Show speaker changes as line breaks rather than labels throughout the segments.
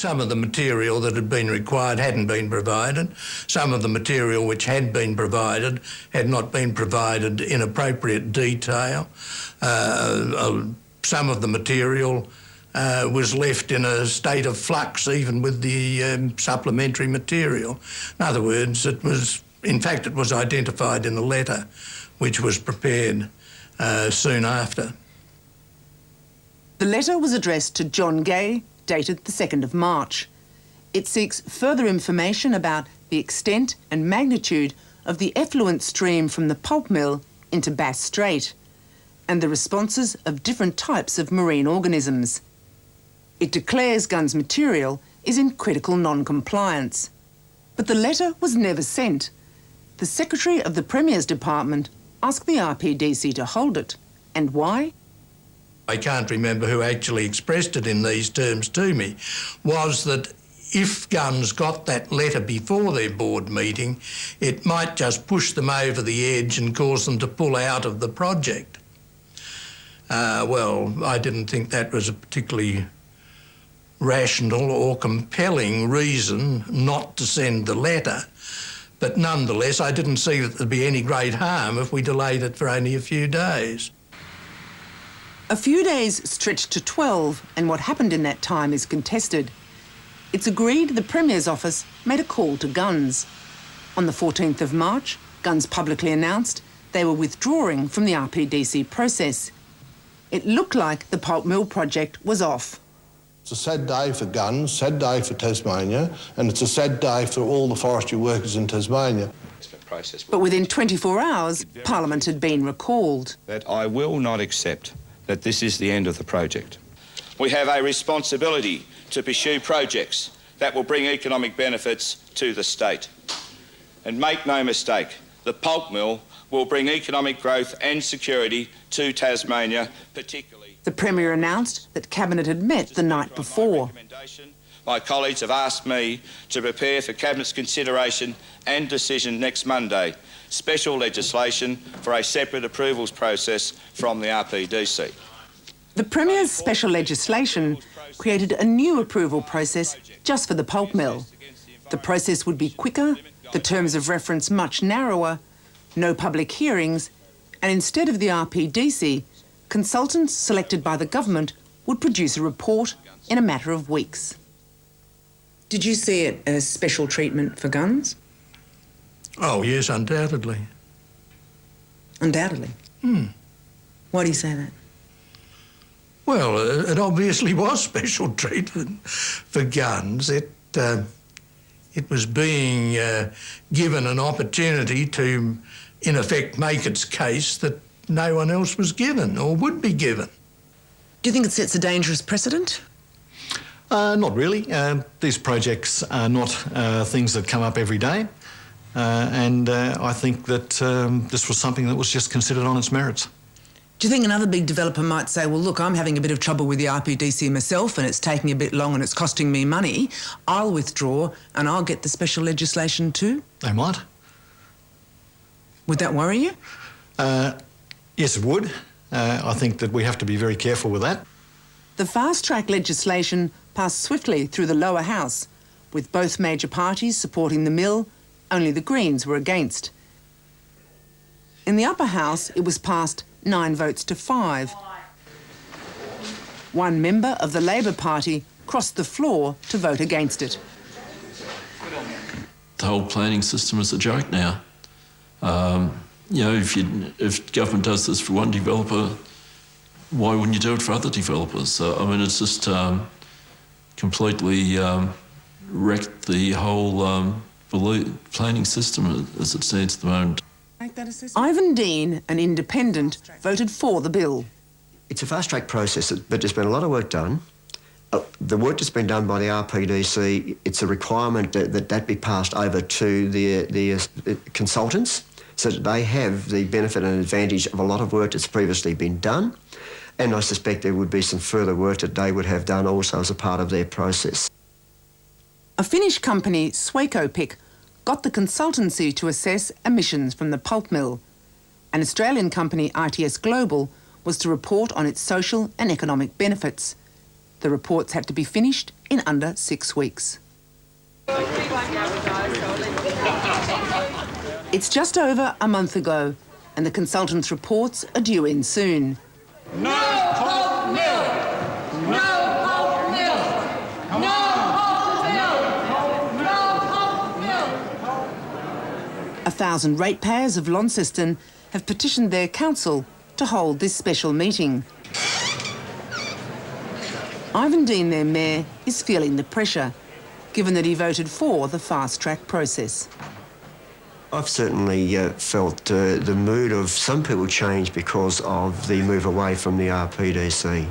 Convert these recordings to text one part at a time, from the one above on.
Some of the material that had been required hadn't been provided. Some of the material which had been provided had not been provided in appropriate detail. Some of the material was left in a state of flux, even with the supplementary material. In other words, it was identified in the letter which was prepared soon after.
The letter was addressed to John Gay, dated the 2nd of March. It seeks further information about the extent and magnitude of the effluent stream from the pulp mill into Bass Strait and the responses of different types of marine organisms. It declares Gunns' material is in critical non-compliance. But the letter was never sent. The Secretary of the Premier's Department asked the RPDC to hold it. And why?
I can't remember who actually expressed it in these terms to me, was that if Gunns got that letter before their board meeting, it might just push them over the edge and cause them to pull out of the project. Well, I didn't think that was a particularly rational or compelling reason not to send the letter. But nonetheless, I didn't see that there'd be any great harm if we delayed it for only a few days.
A few days stretched to 12, and what happened in that time is contested. It's agreed the Premier's office made a call to Gunns. On the 14th of March, Gunns publicly announced they were withdrawing from the RPDC process. It looked like the pulp mill project was off.
It's a sad day for Gunns, sad day for Tasmania, and it's a sad day for all the forestry workers in Tasmania.
But within 24 hours, Parliament had been recalled.
That I will not accept that this is the end of the project. We have a responsibility to pursue projects that will bring economic benefits to the state. And make no mistake, the pulp mill will bring economic growth and security to Tasmania, particularly...
The Premier announced that Cabinet had met the night before.
My colleagues have asked me to prepare for Cabinet's consideration and decision next Monday, special legislation for a separate approvals process from the RPDC.
The Premier's special legislation created a new approval process just for the pulp mill. The process would be quicker, the terms of reference much narrower, no public hearings, and instead of the RPDC, consultants selected by the government would produce a report in a matter of weeks. Did you see it as special treatment for Gunns?
Oh, yes, undoubtedly.
Undoubtedly? Why do you say that?
Well, it obviously was special treatment for Gunns. It was being given an opportunity to, in effect, make its case that no one else was given or would be given.
Do you think it sets a dangerous precedent?
Not really. These projects are not things that come up every day. And I think that this was something that was just considered on its merits.
Do you think another big developer might say, well, look, I'm having a bit of trouble with the RPDC myself and it's taking a bit long and it's costing me money. I'll withdraw and I'll get the special legislation too?
They might.
Would that worry you?
Yes, it would. I think that we have to be very careful with that.
The fast-track legislation passed swiftly through the lower house, with both major parties supporting the mill. Only the Greens were against. In the upper house, it was passed 9 votes to 5. One member of the Labor Party crossed the floor to vote against it.
The whole planning system is a joke now. You know, if government does this for one developer, why wouldn't you do it for other developers? So, I mean, it's just completely wrecked the whole planning system as it stands at the moment.
Ivan Dean, an independent, voted for the bill.
It's a fast-track process, but there's been a lot of work done. The work that's been done by the RPDC, it's a requirement that be passed over to the consultants so that they have the benefit and advantage of a lot of work that's previously been done. And I suspect there would be some further work that they would have done also as a part of their process.
A Finnish company, Swecopic, got the consultancy to assess emissions from the pulp mill. An Australian company, ITS Global, was to report on its social and economic benefits. The reports had to be finished in under 6 weeks. It's just over a month ago, and the consultant's reports are due in soon.
No pulp mill! No pulp mill! No pulp mill! No pulp mill!
1,000 ratepayers of Launceston have petitioned their council to hold this special meeting. Ivan Dean, their mayor, is feeling the pressure, given that he voted for the fast-track process.
I've certainly felt the mood of some people change because of the move away from the RPDC.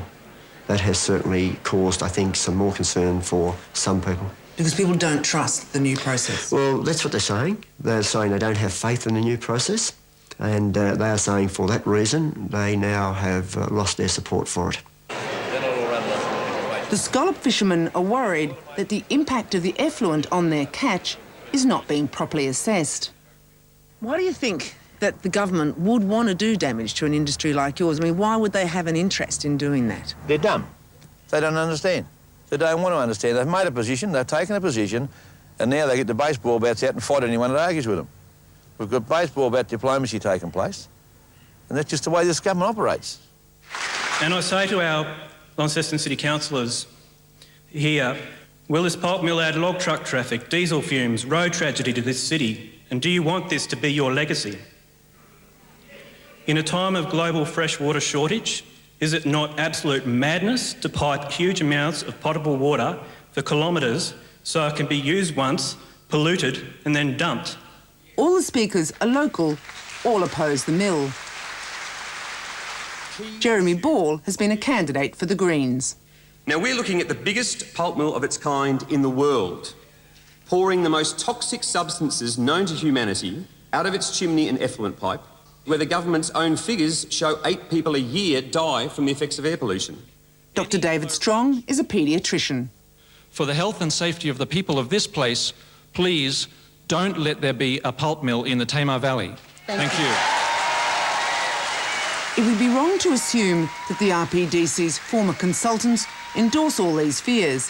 That has certainly caused, I think, some more concern for some people.
Because people don't trust the new process?
Well, that's what they're saying. They're saying they don't have faith in the new process, and they are saying for that reason they now have lost their support for it.
The scallop fishermen are worried that the impact of the effluent on their catch is not being properly assessed. Why do you think that the government would want to do damage to an industry like yours? I mean, why would they have an interest in doing that?
They're dumb. They don't understand. They don't want to understand. They've made a position, they've taken a position, and now they get the baseball bats out and fight anyone that argues with them. We've got baseball bat diplomacy taking place, and that's just the way this government operates.
And I say to our Launceston City councillors here, will this pulp mill add log truck traffic, diesel fumes, road tragedy to this city? And do you want this to be your legacy? In a time of global freshwater shortage, is it not absolute madness to pipe huge amounts of potable water for kilometres so it can be used once, polluted and then dumped?
All the speakers are local, all oppose the mill. Jeremy Ball has been a candidate for the Greens.
Now, we're looking at the biggest pulp mill of its kind in the world, pouring the most toxic substances known to humanity out of its chimney and effluent pipe, where the government's own figures show 8 people a year die from the effects of air pollution.
Dr. David Strong is a paediatrician.
For the health and safety of the people of this place, please don't let there be a pulp mill in the Tamar Valley. Thank you.
It would be wrong to assume that the RPDC's former consultants endorse all these fears.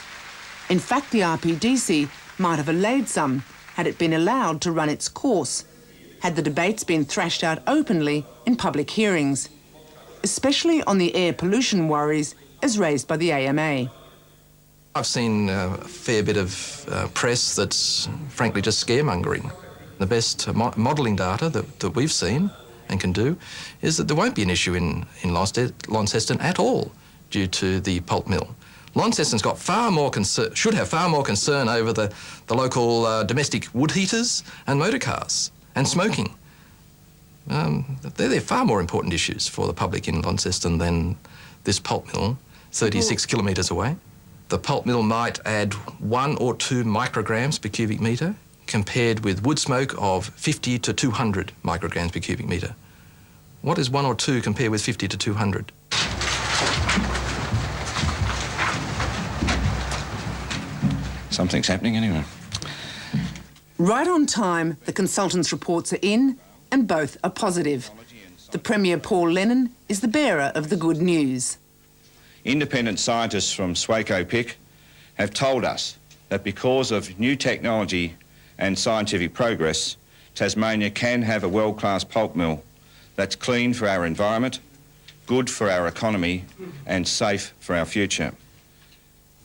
In fact, the RPDC might have allayed some had it been allowed to run its course, had the debates been thrashed out openly in public hearings, especially on the air pollution worries as raised by the AMA.
I've seen a fair bit of press that's frankly just scaremongering. The best modelling data that we've seen and can do is that there won't be an issue in Launceston at all due to the pulp mill. Launceston's got far more should have far more concern over the local domestic wood heaters and motor cars and smoking. They're far more important issues for the public in Launceston than this pulp mill, 36 kilometres away. The pulp mill might add 1 or 2 micrograms per cubic metre compared with wood smoke of 50 to 200 micrograms per cubic metre. What is 1 or 2 compared with 50 to 200?
Something's happening anyway.
Right on time, the consultants' reports are in, and both are positive. The Premier, Paul Lennon, is the bearer of the good news.
Independent scientists from Swaco PIC have told us that because of new technology and scientific progress, Tasmania can have a world-class pulp mill that's clean for our environment, good for our economy and safe for our future.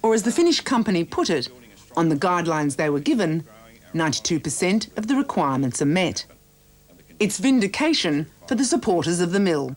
Or as the Finnish company put it, on the guidelines they were given, 92% of the requirements are met. It's vindication for the supporters of the mill.